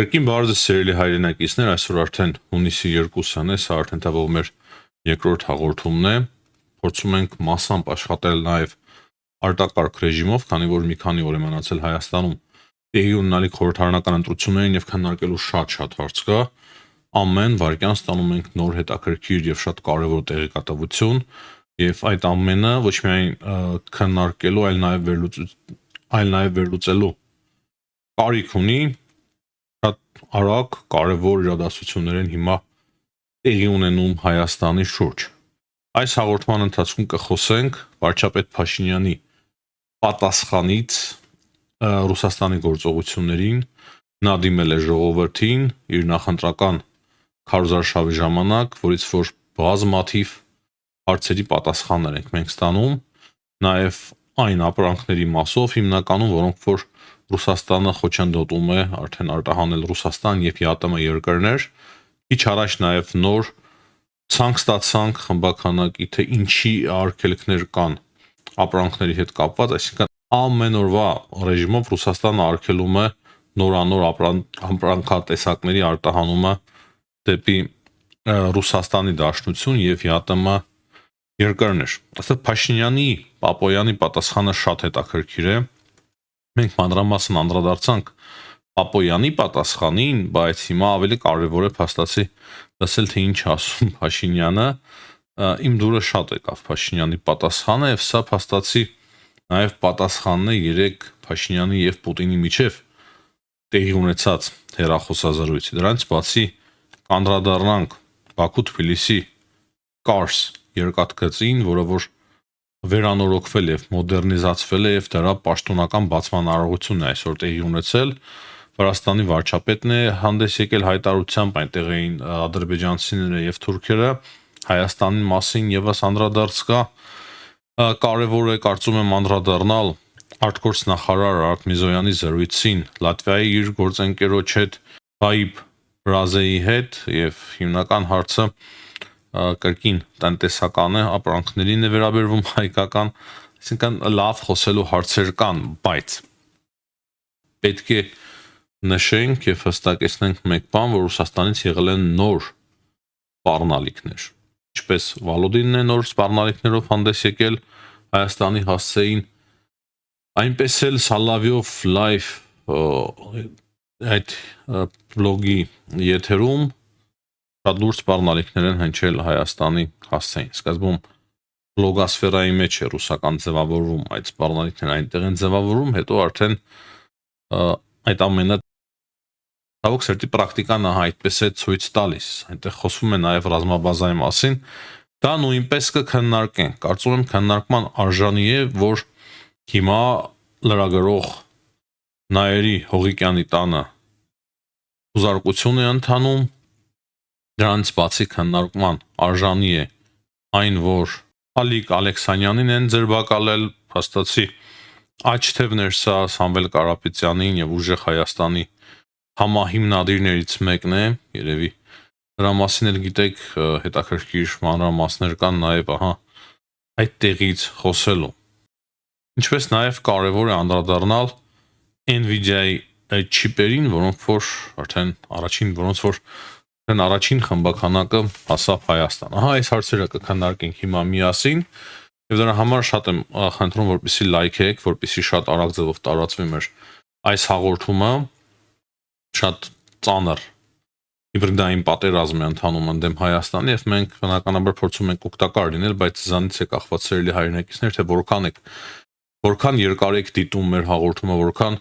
Կրկին բարձր սերելի հայրենակիցներ, այսօր արդեն հունիսի 2-ն է, սա արդեն տավով մեր երկրորդ հաղորդումն է, փորձում ենք մասամբ աշխատել նաև արտակարգ ռեժիմով, քանի որ մի քանի օր է մնացել Հայաստանում տեղի ունենալիք խորհրդարանական ընտրություններին եւ քննարկելու շատ հարց կա, ամեն վարքյան ստանում ենք նոր հետաքրքիր եւ շատ կարեւոր տեղեկատվություն եւ այդ ամենը ոչ միայն քննարկելու, այլ նաեւ վերլուծելու կարիք ունի շատ արագ կարևոր իրադարձություններ են հիմա տեղի ունենում Հայաստանի շուրջ։ Այս հաղորդման ընթացքում կխոսենք վարչապետ Փաշինյանի պատասխանից Ռուսաստանի գործողություններին, նա դիմել է ժողովրդին իր նախընտրական քարոզարշավի ժամանակ, որից որ բազմաթիվ հարցերի պատասխաններ ենք մենք ստանում, նաև այն ապրանքների մասով հիմնականում, որոնք որ Ռուսաստանը խոչընդոտում է արդեն արտահանել Ռուսաստան եւ ԵԱՏՄ երկրներ, քիչ առաջ նաեւ նոր ցանկ ստացանք խմբականակի, թե ինչի արգելքներ կան ապրանքների հետ կապված, այսինքն ամեն օրվա ռեժիմով Ռուսաստանը արգելում է նորանոր ապրանքատեսակների արտահանումը դեպի Ռուսաստանի Դաշնություն եւ ԵԱՏՄ երկրներ։ Ըստ Փաշինյանի Պապոյանի պատասխանը շատ հետաքրքիր է։ Մենք մանրամասն անդրադարձանք Պապոյանի պատասխանին, բայց հիմա ավելի կարևոր է փաստացի լսել, թե ինչ ասում Փաշինյանը։ Իմ դուրը շատ եկավ Փաշինյանի պատասխանը եւ սա փաստացի նաեւ պատասխանն է 3 Փաշինյանի եւ Պուտինի միջև տեղի ունեցած հեռախոսազրույցի։ Դրանից բացի կանդրադառնանք Բաքու-Թբիլիսի Կարս երկաթգծին, որը որ վերանորոգվել եւ մոդեռնիզացվել է եւ դրա պաշտոնական բացման արարողությունն է այսօր տեղի ունեցել։ Վրաստանի վարչապետն է հանդես եկել հայտարարությամբ, այնտեղ էին ադրբեջանցիները եւ թուրքերը, Հայաստանի մասին եւս անդրադարձ կա։ Կարևոր է կարծում եմ անդրադառնալ արտգործնախարար Արարատ Միրզոյանի զրույցին Լատվիայի իր գործընկերոջ հետ, Ֆայիբ Ռազեի հետ եւ հիմնական հարցը կրկին տնտեսական է, ապրանքներին է վերաբերվում հայկական, այսինքն լավ խոսելու հարցեր կան, բայց պետք է նշենք եւ հստակեցնենք մեկ բան, որ Ռուսաստանից եղել են նոր սպառնալիքներ, ինչպես Վալոդինն է նոր սպառնալիքներով հանդես եկել Հայաստանի հասցեին, այնպես էլ Սալավյով լայվ այդ բլոգի եթերում շատ լուրջ սպառնալիքներ են հնչել Հայաստանի հասցեին։ Սկզբում բլոգասֆերայի մեջ է ռուսական ձևավորում այդ սպառնալիքները այնտեղ են ձևավորում, հետո արդեն այդ ամենը ցավոք սերտի պրակտիկան այդպես է ցույց տալիս։ Այնտեղ խոսվում է նաև ռազմաբազայի մասին, դա նույնպես կքննարկենք։ Կարծում եմ քննարկման արժանի է, որ հիմա լրագրող Նայերի Հողիկյանի տանը ուզարկություն է ընթանում, դրանից բացի քննարկման արժանի է այն, որ Ալիկ Ալեքսանյանին են ձերբակալել, փաստացի աչթևներ սա Սամվել Կարապետյանին եւ Ուժեղ Հայաստանի համահիմնադիրներից մեկն է, երևի դրա մասին էլ գիտեք, հետաքրքիր մանրամասներ կան նաեւ այդ տեղից խոսելու։ Ինչպես նաեւ կարեւոր է անդրադառնալ Nvidia-ի այդ չիպերին, որոնք որ առաջին խմբականակը հասավ Հայաստան։ Այս հարցերը կքննարկենք հիմա միասին եւ դրա համար շատ եմ խնդրում, որպեսզի լայքեք, որպեսզի շատ արագ ձևով տարածվի մեր այս հաղորդումը, շատ ծանր հիբրիդային պատերազմ է ընթանում ընդդեմ Հայաստանի եւ մենք բնականաբար փորձում ենք օգտակար լինել, բայց զանից է կախված սերելի հայրենակիցներ, թե որքան երկար եք դիտում մեր հաղորդումը, որքան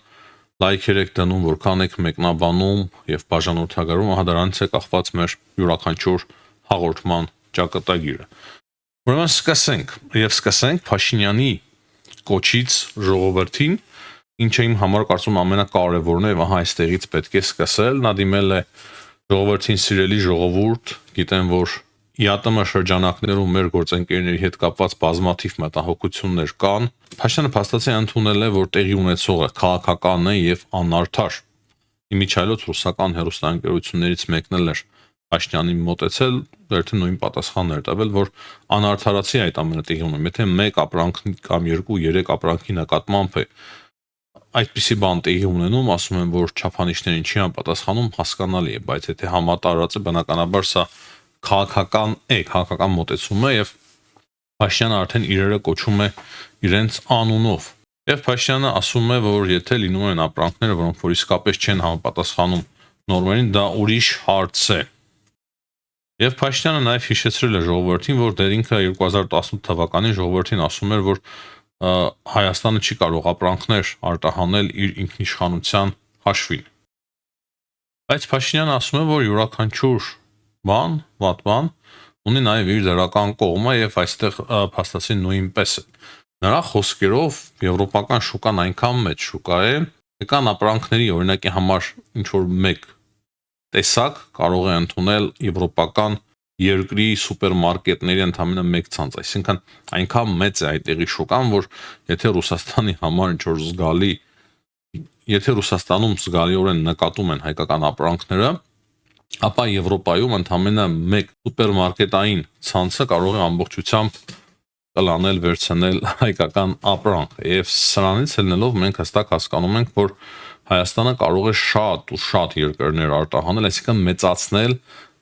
լայքեր եք դնում, որքան եք մեկնաբանում եւ բաժանորդագրում, դրանից է կախված մեր յուրաքանչյուր հաղորդման ճակատագիրը։ Ուրեմն սկսենք Փաշինյանի կոչից ժողովրդին, ինչը իմ համար կարծում ամենակարևորն է, եւ այստեղից պետք է սկսել։ Նա դիմել է ժողովրդին, սիրելի ժողովուրդ, գիտեմ, որ ԵԱՏՄ շրջանակներում մեր գործընկերների հետ կապված բազմաթիվ մտահոգություններ կան։ Փաշինյանը փաստացի ընդունել է, որ տեղի ունեցողը քաղաքական է եւ անարդար։ Իմիջիայլոց ռուսական հեռուստաընկերություններից մեկն էլ էր Փաշինյանին մոտեցել, վերջին նույն պատասխաններ տվել, որ անարդարացի այդ ամենը տեղի ունում։ Եթե մեկ ապրանք կամ 2-3 ապրանքի նկատմամբ է այդպիսի բան տեղի ունենում, ասում են, որ չափանիշներին չի համապատասխանում, հասկանալի է, բայց եթե համատարած է, բնականաբար սա քաղաքական մոտեցում է եւ Փաշինյանը արդեն իրերը կոչում է իրենց անունով։ Եվ Փաշինյանը ասում է, որ եթե լինում են ապրանքները, որոնք որ իսկապես չեն համապատասխանում նորմերին, դա ուրիշ հարց է։ Եվ Փաշինյանը նաև հիշեցրել է ժողովրդին, որ դեր ինքը 2018 թվականին ժողովրդին ասում էր, որ Հայաստանը չի կարող ապրանքներ արտահանել իր ինքնիշխանության հաշվին։ Բայց Փաշինյանը ասում է, որ յուրաքանչյուր վատ բան ունի նաև իր դրական կողմը եւ այստեղ փաստացի նույնպես է։ Նրա խոսքերով եվրոպական շուկան այնքան մեծ շուկա է, կան ապրանքների օրինակի համար ինչ որ մեկ տեսակ կարող է ընդունել եվրոպական երկրի սուպերմարկետների ընդամենը մեկ ցանց, այսինքն այնքան մեծ է այդտեղի շուկան, որ եթե Ռուսաստանի համար ինչ որ զգալի, եթե Ռուսաստանում զգալիորեն նկատում են հայկական ապրանքները, ապա Եվրոպայում ընդամենը մեկ սուպերմարկետային ցանցը կարող է ամբողջությամբ կլանել վերցնել հայկական ապրանք, եւ սրանից ելնելով մենք հստակ հասկանում ենք, որ Հայաստանը կարող է շատ ու շատ երկրներ արտահանել, այսինքն մեծացնել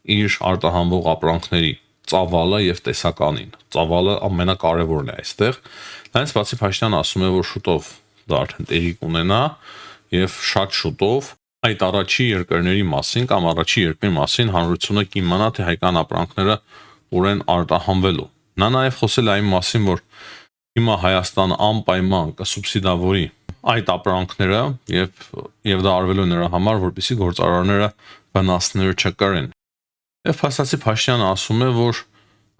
իր արտահանվող ապրանքների ծավալը եւ տեսականին։ Ծավալը ամենակարևորն է այստեղ։ Դրանից բացի Փաշինյանը ասում է, որ շուտով դա արդեն տեղի կունենա եւ շատ շուտով այդ առաջի երկրների մասին կամ առաջի երկրի մասին հանրությունը կիմանա, թե հայկական ապրանքները ուր են արտահանվելու։ Նա նաեւ խոսել է այն մասին, որ հիմա Հայաստանը անպայման կսուբսիդավորի այդ ապրանքները եւ դա արվելու նրա համար, որպեսզի գործարարները վնասներ չկրեն։ Եվ փաստացի Փաշինյանը ասում է, որ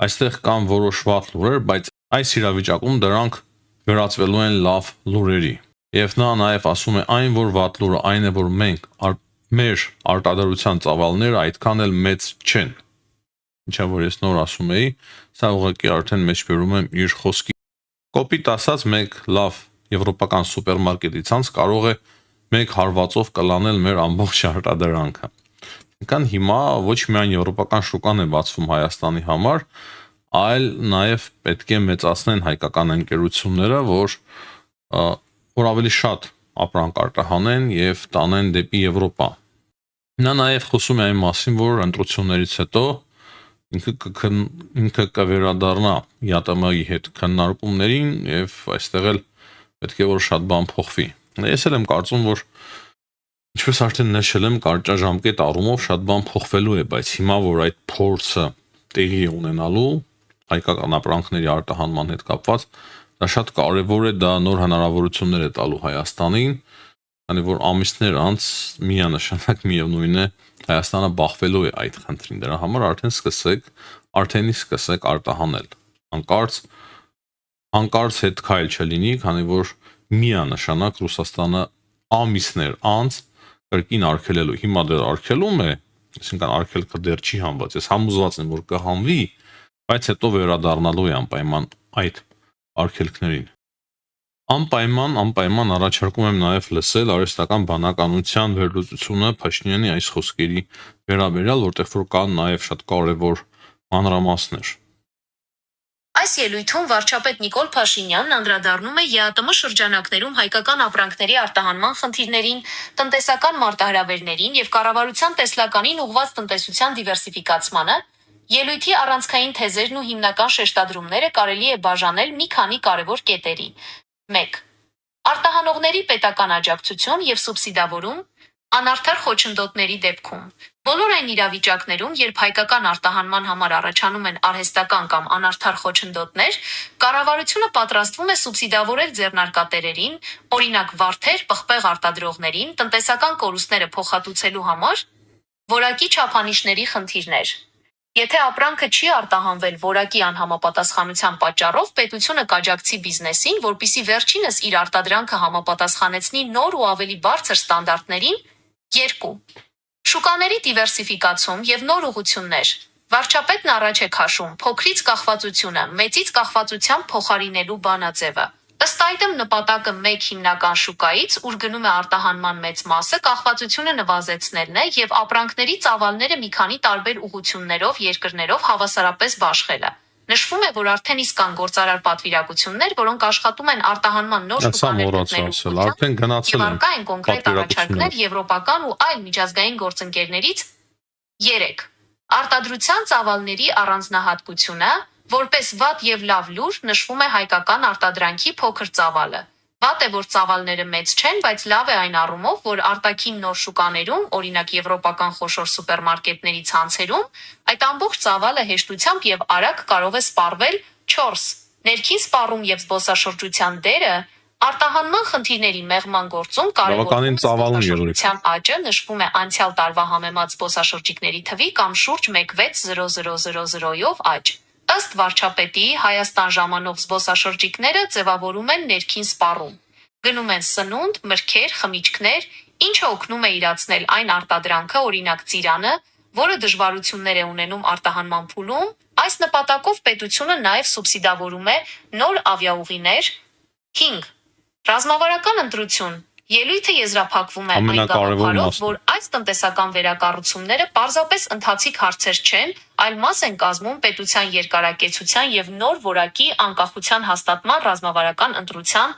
այստեղ կան որոշ վատ լուրեր, բայց այս իրավիճակում դրանք վերածվելու են լավ լուրերի։ Եվ նա նաև ասում է այն, որ վատ լուրը այն է, որ մենք մեր արտադրության ծավալները այդքան էլ մեծ չեն։ Ինչա որ ես նոր ասում էի, սա ուղղակի արդեն մեջբերում եմ իր խոսքի։ Կոպիտ ասած, մեկ լավ եվրոպական սուպերմարկետի ցանց կարող է մեկ հարվածով կլանել մեր ամբողջ արտադրանքը։ Ինքան հիմա ոչ միայն եվրոպական շուկան է բացվում Հայաստանի համար, այլ նաև պետք է մեծացնեն հայկական ընկերությունները, որ ավելի շատ ապրանք արտահանեն եւ տանեն դեպի Եվրոպա։ Նա նաև խոսում է այն մասին, որ ընտրություններից հետո ինքը կվերադառնա ԵԱՏՄ-ի հետ քննարկումներին եւ այստեղ էլ պետք է որ շատ բան փոխվի։ Ես էլ եմ կարծում, որ ինչպես արդեն նշել եմ, կարճաժամկետ առումով շատ բան փոխվելու է, բայց հիմա որ այդ փորձը տեղի ունենալու հայկական ապրանքների արտահանման հետ կապված, դա շատ կարևոր է, դա նոր հնարավորություններ է տալու Հայաստանին, քանի որ ամիսներ անց միանշանակ միևնույն է Հայաստանը բախվելու է այդ խնդրին, դրա համար արդեն սկսեք արտահանել։ Հանկարծ հետ քայլ չլինի, քանի որ միանշանակ Ռուսաստանը ամիսներ անց կրկին արգելելու։ Հիմա դեռ արգելում է, այսինքն արգելքը դեռ չի հանված։ Ես համոզված եմ, որ կհանվի, բայց հետո վերադառնալու է անպայման այդ արգելքներին։ Անպայման առաջարկում եմ նաև լսել արհեստական բանականության վերլուծությունը Փաշինյանի այս խոսքերի վերաբերյալ, որտեղ որ կան նաև շատ կարևոր մանրամասներ։ Այս ելույթում վարչապետ Նիկոլ Փաշինյանն անդրադառնում է ԵԱՏՄ շրջանակներում հայկական ապրանքների արտահանման խնդիրներին, տնտեսական մարտահրավերներին եւ կառավարության տեսլականին ուղղված տնտեսության դիվերսիֆիկացմանը։ Ելույթի առանցքային թեզերն ու հիմնական շեշտադրումները կարելի է բաժանել մի քանի կարևոր կետերի։ 1. Արտահանողների պետական աջակցություն եւ սուբսիդավորում անարդար խոչընդոտների դեպքում։ Բոլոր այն իրավիճակներում, երբ հայկական արտահանման համար առաջանում են արհեստական կամ անարդար խոչընդոտներ, կառավարությունը պատրաստվում է սուբսիդավորել ձեռնարկատերերին, օրինակ վարդեր, պղպեղ արտադրողներին, տնտեսական կորուստները փոխհատուցելու համար, որակի չափանիշների խնդիրներ։ Եթե ապրանքը չի արտահանվել որակի անհամապատասխանության պատճառով, պետությունը կաջակցի բիզնեսին, որպեսզի վերջինս իր արտադրանքը համապատասխանեցնի նոր ու ավելի բարձր ստանդարտներին։ 2. Շուկաների դիվերսիֆիկացում եւ նոր ուղղություններ։ Վարչապետն առաջ է քաշում փոքրից կախվածությունը մեծից կախվածությամբ փոխարինելու բանաձևը։ Ըստ այդմ նպատակը մեկ հիմնական շուկայից, ուր գնում է արտահանման մեծ մասը, կախվածությունը նվազեցնելն է եւ ապրանքների ծավալները մի քանի տարբեր ուղղություններով երկրներով հավասարապես բաշխելը։ Նշվում է, որ արդեն իսկ կան գործարար պատվիրակություններ, որոնք աշխատում են արտահանման նոր շուկաներ արդեն գնացել եւ են առկա են կոնկրետ առաջարկներ եվրոպական ու այլ միջազգային գործընկերներից։ 3. Արտադրության ծավալների առանձնահատկությունը, որպես վատ եւ լավ լուր, նշվում է հայկական արտադրանքի փոքր ծավալը։ Վատ է, որ ծավալները մեծ չեն, բայց լավ է այն առումով, որ արտաքին նոր շուկաներում, օրինակ եվրոպական խոշոր սուպերմարկետների ցանցերում, այդ ամբողջ ծավալը հեշտությամբ եւ արագ կարող է սպառվել։ 4. Ներքին սպառում եւ զբոսաշրջության դերը արտահանման խնդիրների մեղման գործում Բավականին ծավալուն զբոսաշրջության աճը նշվում է անցյալ տարվա համեմատ զբոսաշրջիկների թվի կամ շուրջ 1,60000%-ով աճ։ Ըստ վարչապետի, Հայաստան ժամանող զբոսաշրջիկները ձևավորում են ներքին սպառում։ Գնում են սնունդ, մրգեր, խմիչքներ, ինչը օգնում է իրացնել այն արտադրանքը, օրինակ ծիրանը, որը դժվարություններ է ունենում արտահանման փուլում։ Այս նպատակով պետությունը նաև սուբսիդավորում է նոր ավիաուղիներ։ 5. Ռազմավարական ընտրություն։ Ելույթը եզրափակվում է այն գաղափարով, որ այս տնտեսական վերակառուցումները պարզապես ընթացիկ հարցեր չեն, այլ մաս են կազմում պետության երկարակեցության եւ նոր որակի անկախության հաստատման ռազմավարական ընտրության։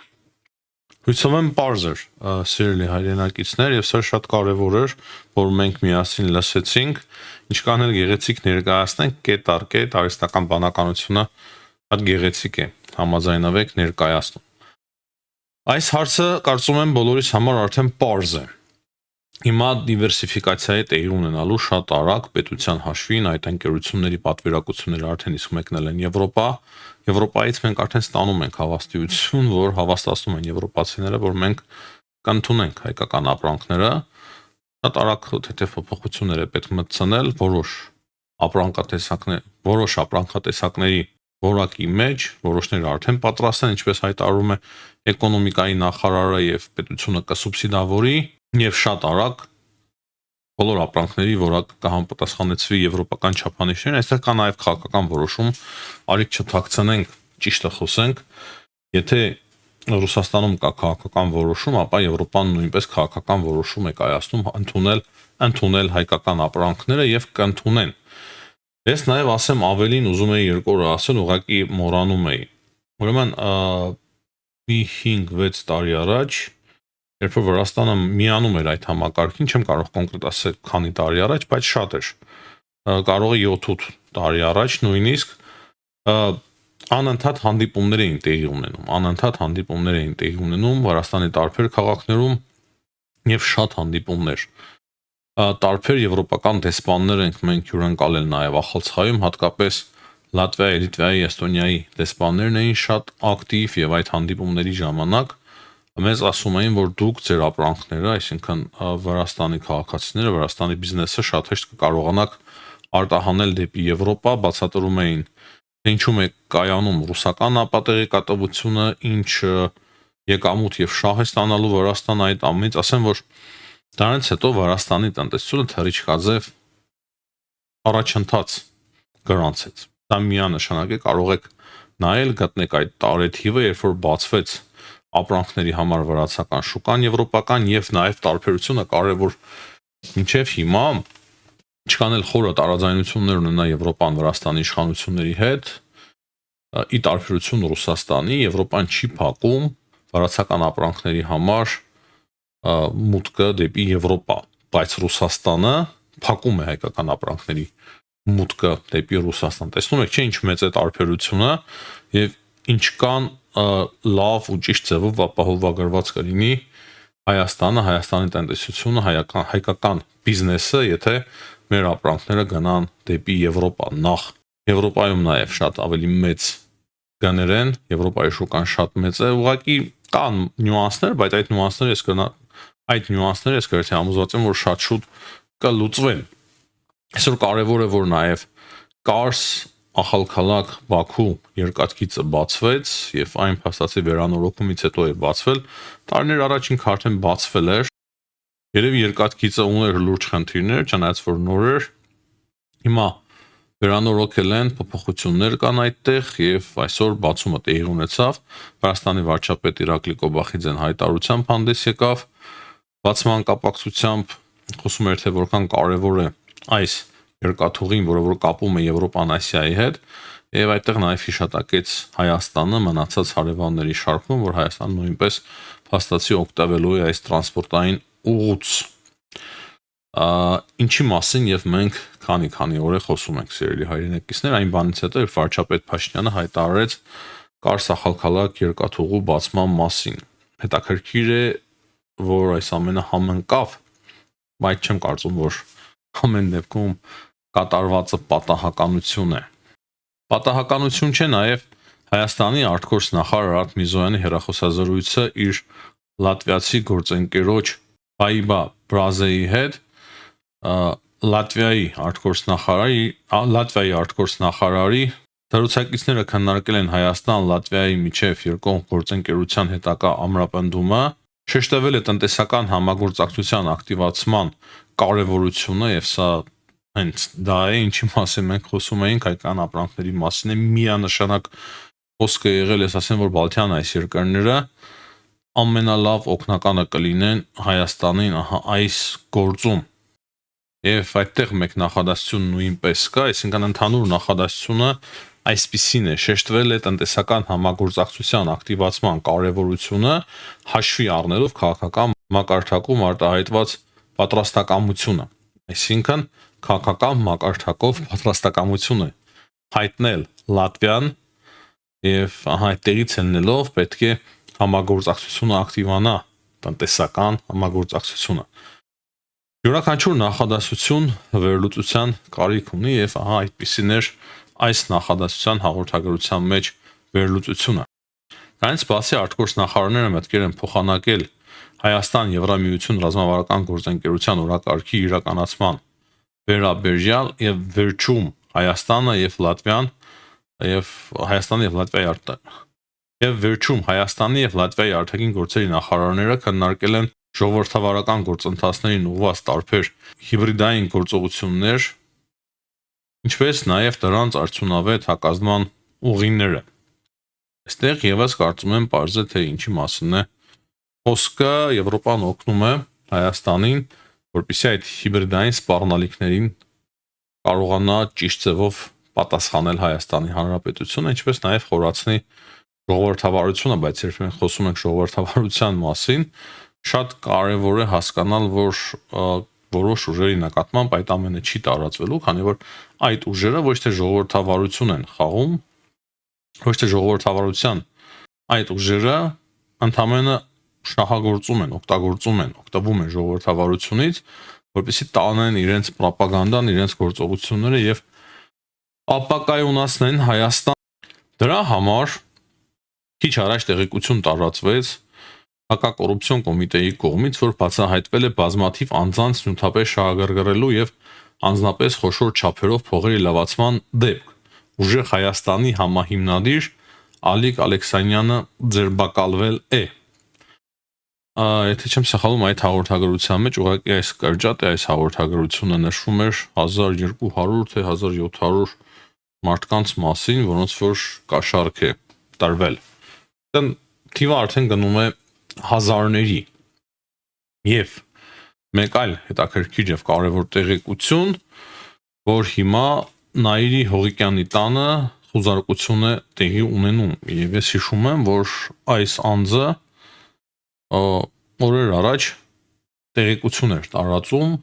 Հույսով եմ պարզ էր, սիրելի հայրենակիցներ, եւ սա շատ կարեւոր էր, որ մենք միասին լսեցինք, ինչքան էլ գեղեցիկ ներկայացնենք, կետ առ կետ արհեստական բանականությունը շատ գեղեցիկ է, համաձայնվեք ներկայացնում։ Այս հարցը կարծում եմ բոլորիս համար արդեն պարզ է։ Հիմա դիվերսիֆիկացիայի տեղի ունենալու շատ արագ պետության հաշվին այդ ընկերությունների պատվիրակությունները արդեն իսկ մեկնել են Եվրոպա։ Եվրոպայից մենք արդեն ստանում ենք հավաստիություն, որ հավաստացնում են եվրոպացիները, որ մենք կընդունենք հայկական ապրանքները։ Շատ արագ թեթև փոփոխություններ է պետք մտցնել որոշ ապրանքատեսակների որակի մեջ, որոշները արդեն պատրաստ են, ինչպես հայտարարում է էկոնոմիկայի նախարարը եւ պետությունը կսուբսիդավորի եւ շատ արագ բոլոր ապրանքների որակը կհամապատասխանեցվի եվրոպական չափանիշներին, այստեղ կա նաեւ քաղաքական որոշում, արիք չթաքցնենք, ճիշտը խոսենք, եթե Ռուսաստանում կա քաղաքական որոշում, ապա Եվրոպան նույնպես քաղաքական որոշում է կայացնում ընդունել հայկական ապրանքները եւ կընդունեն։ Ես նաեւ ասեմ ավելին ուզում եի երկու օր ասել, ուղղակի մոռանում էի։ Ուրեմն մի 5-6 տարի առաջ, երբ որ Վրաստանը միանում էր այդ համակարգին, չեմ կարող կոնկրետ ասել քանի տարի առաջ, բայց շատ էր։ Կարող է 7-8 տարի առաջ նույնիսկ անընդհատ հանդիպումներ էին տեղի ունենում Վրաստանի տարբեր քաղաքներում եւ շատ հանդիպումներ։ Տարբեր եվրոպական դեսպաններ ենք մենք հյուրընկալել նաեւ Ախալցխայում, հատկապես Լատվիայի, Լիտվայի, Էստոնիայի դեսպաններն էին շատ ակտիվ եւ այդ հանդիպումների ժամանակ մեզ ասում էին, որ դուք ձեր ապրանքները, այսինքն Վրաստանի քաղաքացիները, Վրաստանի բիզնեսը շատ հեշտ կկարողանաք արտահանել դեպի Եվրոպա, բացատրում էին ինչու է կայանում ռուսական ապատեղեկատվությունը, ինչ եկամուտ եւ շահ է ստանալու Վրաստանը այդ ամենից, ասեմ, որ դրանից հետո Վրաստանի տնտեսությունը թռիչքաձև առաջընթաց գրանցեց։ Դա միանշանակ է, կարող եք նայել, գտնեք այդ տարեթիվը, երբ որ բացվեց ապրանքների համար վրացական շուկան եվրոպական եւ նաեւ տարբերությունը կարեւոր մինչեւ հիմա ինչքան էլ խորը տարաձայնություններ ունենա Եվրոպան Վրաստանի իշխանությունների հետ, ի տարբերություն Ռուսաստանի, Եվրոպան չի փակում վրացական ապրանքների համար մուտքը դեպի Եվրոպա, բայց Ռուսաստանը փակում է հայկական ապրանքների մուտքը դեպի Ռուսաստան։ Տեսնում եք, չէ՞ ինչ մեծ է տարբերությունը եւ ինչքան լավ ու ճիշտ ձևով ապահովագրված կլինի Հայաստանը, Հայաստանի տնտեսությունը, հայկական բիզնեսը, եթե մեր ապրանքները գնան դեպի Եվրոպա, նախ Եվրոպայում նաև շատ ավելի մեծ գներ են, Եվրոպայի շուկան շատ մեծ է, ուղղակի կան նյուանսներ, բայց այդ նյուանսները ես գրեթե համոզված եմ, որ շատ շուտ կլուծվեն։ Այսօր կարևոր է, որ նաև Կարս, Ախալքալակ, Բաքու երկաթգիծը բացվեց եւ այն փաստացի վերանորոգումից հետո է բացվել, տարիներ առաջ ինքը արդեն բացվել էր։ Երևի երկաթգիծը ուներ լուրջ խնդիրներ, չնայած որ նոր էր։ Հիմա վերանորոգել են, փոփոխություններ կան այդտեղ եւ այսօր բացումը տեղի ունեցավ։ Վրաստանի վարչապետ Իրակլի Կոբախիձեն հայտարարությամբ հանդես եկավ։ Բացման կապակցությամբ խոսում էր թե որքան կարեւոր է այս երկաթուղին, որը որ կապում է Եվրոպան Ասիայի հետ Եվ այդտեղ նաև հիշատակեց Հայաստանը մնացած հարևանների շարքում, որ Հայաստանը նույնպես փաստացի օգտվելու է այս տրանսպորտային ուղուց։ Ինչի մասին եւ մենք քանի օր է խոսում ենք, սիրելի հայրենակիցներ, այն բանից հետո, երբ վարչապետ Փաշինյանը հայտարարեց Կար-Սախալքալակ երկաթուղու բացման մասին։ Հետաքրքիր է, որ այս ամենը համընկավ, բայց չեմ կարծում, որ ամեն դեպքում կատարվածը պատահականություն է։ Պատահականություն չէ նաև Հայաստանի արտգործնախարար Արարատ Միրզոյանի հեռախոսազրույցը իր լատվիացի գործընկերոջ Ֆայբա Բրազեի հետ, Լատվիայի արտգործնախարարի դարուցակիցները քննարկել են Հայաստան-Լատվիայի միջև երկկողմ գործընկերության հետագա ամրապնդումը, շեշտվել է տնտեսական համագործակցության ակտիվացման կարևորությունը եւ սա հենց դա է, ինչի մասին մենք խոսում էինք, հայկական ապրանքների մասին է միանշանակ խոսքը եղել, ես ասեմ, որ Բալթյան այս երկրները ամենալավ օգնականը կլինեն Հայաստանին այս գործում։ Եվ այդտեղ մեկ նախադասություն նույնպես կա, այսինքն ընդհանուր նախադասությունը այսպիսին է. շեշտվել է տնտեսական համագործակցության ակտիվացման կարևորությունը, հաշվի առնելով քաղաքական մակարդակում արտահայտված պատրաստակամությունը։ Այսինքն քաղաքական մակարդակով պատրաստակամությունը հայտնել Լատվիան եւ այդտեղից ելնելով պետք է համագործակցությունը ակտիվանա, տնտեսական համագործակցությունը։ Յուրաքանչյուր նախադասություն վերլուծության կարիք ունի եւ այդպիսին էր այս նախադասության հաղորդագրության մեջ վերլուծությունը։ Դրանից բացի արտգործնախարարները մտկեր են փոխանակել Հայաստան-Եվրամիություն ռազմավարական գործընկերության օրակարգի իրականացման վերաբերյալ եւ վերջում Հայաստանը եւ Լատվիան եւ Հայաստանի եւ Լատվիայի արտաքին գործերի նախարարները քննարկել են ժողովրդավարական գործընթացներին ուղղված տարբեր հիբրիդային գործողություններ, ինչպես նաև դրանց արդյունավետ հակազդման ուղիները։ Այստեղ եւս կարծում եմ պարզ է թե ինչի մասին է խոսքը։ Եվրոպան օգնում է Հայաստանին, որպեսզի այդ հիբրիդային սպառնալիքներին կարողանա ճիշտ ձևով պատասխանել Հայաստանի Հանրապետությունը, ինչպես նաև խորացնի ժողովրդավարությունը, բայց երբ մենք խոսում ենք ժողովրդավարության մասին, շատ կարևոր է հասկանալ, որ որոշ ուժերի նկատմամբ այդ ամենը չի տարածվելու, քանի որ այդ ուժերը ոչ թե ժողովրդավարություն են խաղում, ոչ թե ժողովրդավարության այդ ուժերը ընդհանրապես շահագործում են, օգտվում են ժողովրդավարությունից, որպեսզի տանեն իրենց ռոպագանդան, իրենց գործողությունները եւ ապակայունացնեն Հայաստան։ Դրա համար քիչ առաջ տեղեկություն տարածվեց Հակակոռուպցիոն կոմիտեի կողմից, որ բացահայտվել է բազմաթիվ անձանց նյութապես շահագրգռելու եւ անձնապես խոշոր չափերով փողերի լվացման դեպք։ Ուժեղ Հայաստանի համահիմնադիր Ալիկ Ալեքսանյանը ձերբակալվել է։ Եթե չեմ սխալվում, այդ հաղորդագրության մեջ ուղղակի այս կրճատ է, այս հաղորդագրությունը նշվում էր 1200 թե 1700 մարդկանց մասին, որոնց որ կաշառք է տրվել։ Դեն թիվը արդեն գնում է հազարների։ Եվ մեկ այլ հետաքրքիր եւ կարեւոր տեղեկություն, որ հիմա Նաիրի Հողիկյանի տանը խոզարկություն է տեղի ունենում։ Եվ ես հիշում եմ, որ այս անձը օրեր առաջ տեղեկություն էր տարածում,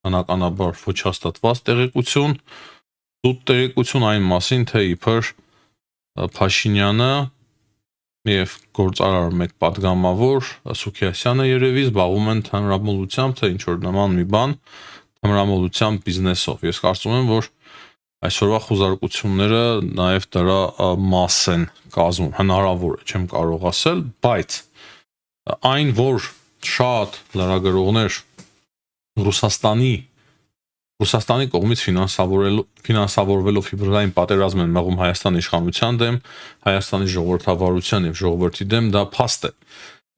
բնականաբար ոչ հաստատված տեղեկություն, սուտ տեղեկություն այն մասին, թե իբր Փաշինյանը եւ գործարար մեկ падգամավոր Սուքիասյանը երևի զբաղվում են թմրամոլությամբ, թե ինչ որ նման մի բան, թմրամոլությամբ բիզնեսով։ Ես կարծում եմ, որ այսօրվա խոզարկությունները նաեւ դրա մաս են կազմում, հնարավոր է, չեմ կարող ասել, բայց այն, որ շատ լրագրողներ Ռուսաստանի կողմից ֆինանսավորվելով հիբրիդային պատերազմ են մղում Հայաստանի իշխանության դեմ, Հայաստանի ժողովրդավարության եւ ժողովրդի դեմ, դա փաստ է։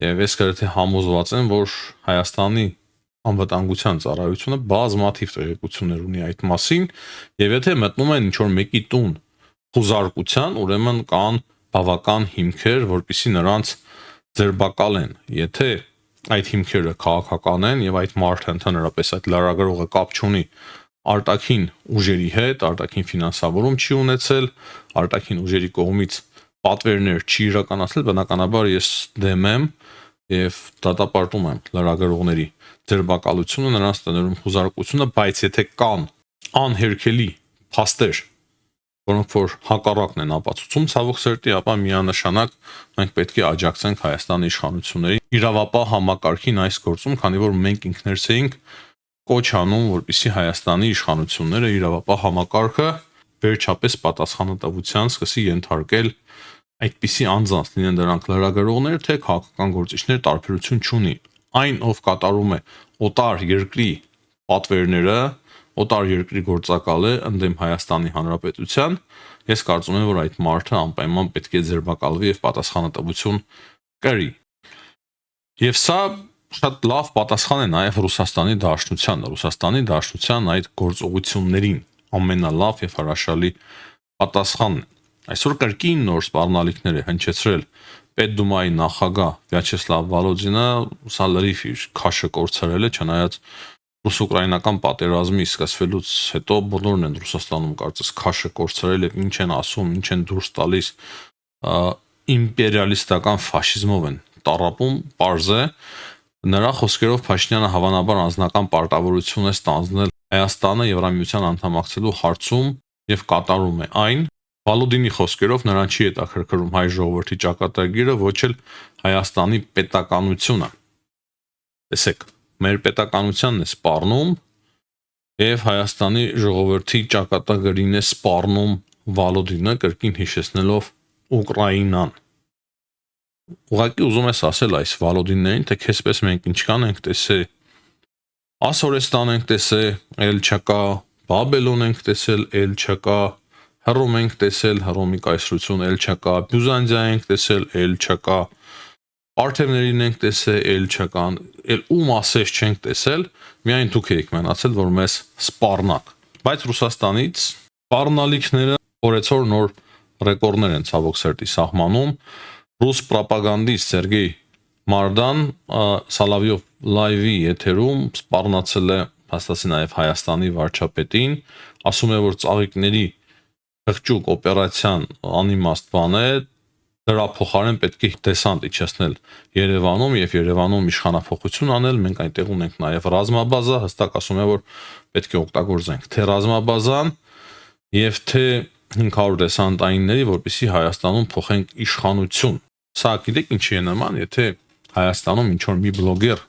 Եվ ես գրեթե համոզված եմ, որ Հայաստանի անվտանգության ծառայությունը բազմաթիվ տեղեկություններ ունի այդ մասին, եւ եթե մտնում են ինչ որ մեկի տուն խոզարկության, ուրեմն կան բավական հիմքեր, որպեսզի նրանց ձերբակալեն։ Եթե այդ հիմքերը քաղաքական են եւ այդ մարդը ընդհանրապես այդ լրագրողը կապ չունի արտաքին ուժերի հետ, արտաքին ֆինանսավորում չի ունեցել, արտաքին ուժերի կողմից պատվերներ չի իրականացնել, բնականաբար ես դեմ եմ եւ դատապարտում եմ լրագրողների ձերբակալությունը, նրանց տներում խուզարկությունը, բայց եթե կան անհերքելի փաստեր, որոնք որ հակառակն են ապացուցում ցավոք սրտի, ապա միանշանակ մենք պետք է աջակցենք Հայաստանի իշխանությունների իրավապահ համակարգին այս գործում, քանի որ մենք ինքներս էինք կոչ անում, որպեսզի Հայաստանի իշխանությունները իրավապահ համակարգը վերջապես պատասխանատվության սկսի ենթարկել այդպիսի անձանց, լինեն դրանք լրագրողներ, թե քաղաքական գործիչներ, տարբերություն չունի։ Այն, ով կատարում է օտար երկրի պատվերները, օտար երկրի գործակալ է ընդդեմ Հայաստանի Հանրապետության, ես կարծում եմ, որ այդ մարդը անպայման պետք է ձերբակալվի եւ պատասխանատվություն կրի։ Եվ սա շատ լավ պատասխան է նաեւ Ռուսաստանի Դաշնության այդ գործողություններին ամենալավ եւ հրաշալի պատասխանն է։ Այսօր կրկին նոր սպառնալիքներ է հնչեցրել Պետդումայի նախագահ Վյաչեսլավ Վալոդինը, սա լրիվ իր քաշը կորցրել է, չնայած ռուս-ուկրաինական պատերազմի սկսվելուց հետո բոլորն են Ռուսաստանում կարծես քաշը կորցրել եւ ինչ են ասում, ինչ են դուրս տալիս, իմպերիալիստական ֆաշիզմով են տառապում, պարզ է։ Նրա խոսքերով Փաշինյանը հավանաբար անձնական պարտավորություն է ստանձնել Հայաստանը Եվրամիության անդամակցելու հարցում եւ կատարում է այն։ Վալոդինի խոսքերով նրան չի հետաքրքրում հայ ժողովրդի ճակատագիրը, ոչ էլ Հայաստանի պետականությունը։ Տեսեք, մեր պետականությանն է սպառնում եւ Հայաստանի ժողովրդի ճակատագրին է սպառնում Վալոդինը, կրկին հիշեցնելով Ուկրաինան։ Ուղղակի ուզում ես ասել այս Վալոդիններին, թե քեզպես մենք ինչքան ենք տեսել Ասորեստան ենք տեսել, էլ չկա, Բաբելոն ենք տեսել, էլ չկա, Հռոմ ենք տեսել, Հռոմի կայսրություն, էլ չկա, Բյուզանդիա ենք տեսել, էլ չկա, Պարթևներին ենք տեսել, էլ չկան, էլ ու մասեր չենք տեսել, միայն դուք եք մնացել, որ մեզ սպառնաք։ Բայց Ռուսաստանից սպառնալիքները օրեցօր նոր ռեկորդներ են ցավոք սրտի սահմանում։ Ռուս պրոպագանդիստ Սերգեյ Մարդան Սալավյով լայվի եթերում սպառնացել է հաստատի նաև Հայաստանի վարչապետին, ասում է, որ ծաղիկների խղճուկ օպերացիան անիմաստ բան է, դրա փոխարեն պետք է դեսանտ իջեցնել Երևանում եւ Երևանում իշխանափոխություն անել, մենք այնտեղ ունենք նաև ռազմաբազա, հստակ ասում է, որ պետք է օգտագործենք թե ռազմաբազան եւ թե 500 դեսանտայինների, որպեսզի Հայաստանում փոխենք իշխանություն։ Սա գիտեք ինչի է նման, եթե Հայաստանում ինչ որ մի բլոգեր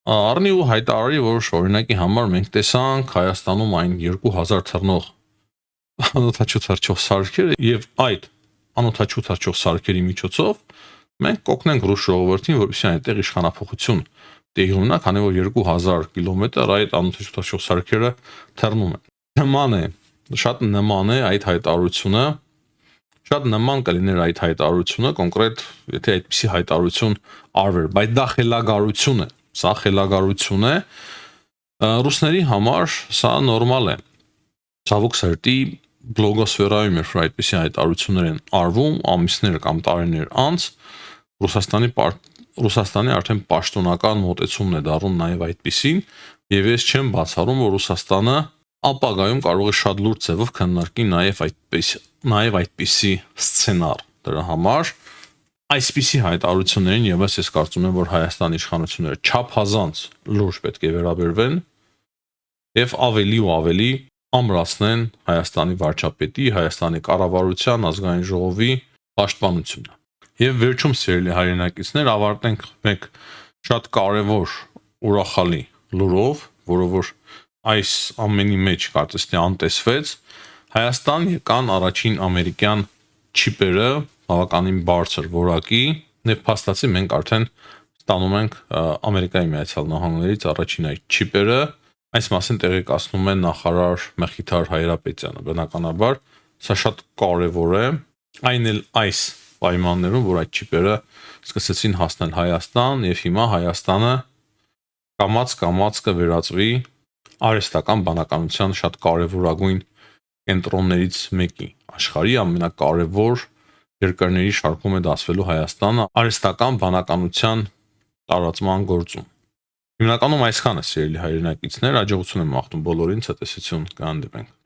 առնի ու հայտարարի, որ օրինակի համար մենք տեսանք Հայաստանում այն 2000 թռնող անօթաչու թռչող սարքերը եւ այդ անօթաչու թռչող սարքերի միջոցով մենք կօգնենք ռուս ժողովրդին, որպեսզի այնտեղ իշխանափոխություն տեղի ունենա, քանի որ 2000 կիլոմետր այդ անօթաչու թռչող սարքերը թռնում են։ Նման է, շատ նման է այդ հայտարարությունը, շատ նման կլիներ այդ հայտարարությունը, կոնկրետ եթե այդպիսի հայտարարություն արվեր, բայց դա խելագարություն է, սա խելագարություն է, ռուսների համար սա նորմալ է։ Ցավոք սրտի բլոգոսֆերայում երբ այդպիսի հայտարարություններ են արվում ամիսներ կամ տարիներ անց, Ռուսաստանի արդեն պաշտոնական մոտեցումն է դառնում նաև այդպիսին, եւ ես չեմ բացառում, որ Ռուսաստանը ապագայում կարող է շատ լուրջ ձևով քննարկի նաև այդպիսի սցենար դրա համար։ Այսպիսի հայտարարություններին եւս ես կարծում եմ, որ Հայաստանի իշխանությունները չափազանց լուրջ պետք է վերաբերվեն եւ ավելի ու ավելի ամրացնեն Հայաստանի վարչապետի, Հայաստանի կառավարության, ազգային ժողովի պաշտպանությունը։ Եվ վերջում սիրելի հայրենակիցներ, ավարտենք մեկ շատ կարևոր ուրախալի լուրով, որը որ այս ամենի մեջ կարծես թե անտեսվեց, Հայաստան եկան առաջին ամերիկյան չիպերը, բավականին բարձր որակի, եւ փաստացի մենք արդեն ստանում ենք Ամերիկայի Միացյալ Նահանգներից առաջին այդ չիպերը, այս մասին տեղեկացնում է նախարար Մխիթար Հայրապետյանը։ Բնականաբար սա շատ կարևոր է, այն էլ այս պայմաններում, որ այդ չիպերը սկսեցին հասնել Հայաստան եւ հիմա Հայաստանը կամաց կվերածվի արհեստական բանականության շատ կարևորագույն կենտրոններից մեկի, աշխարհի ամենակարևոր երկրների շարքում է դասվելու Հայաստանը արհեստական բանականության տարածման գործում։ Հիմնականում այսքանը սիրելի հայրենակիցներ, հաջողություն եմ մաղթում բոլորին, ցտեսություն, կհանդիպենք։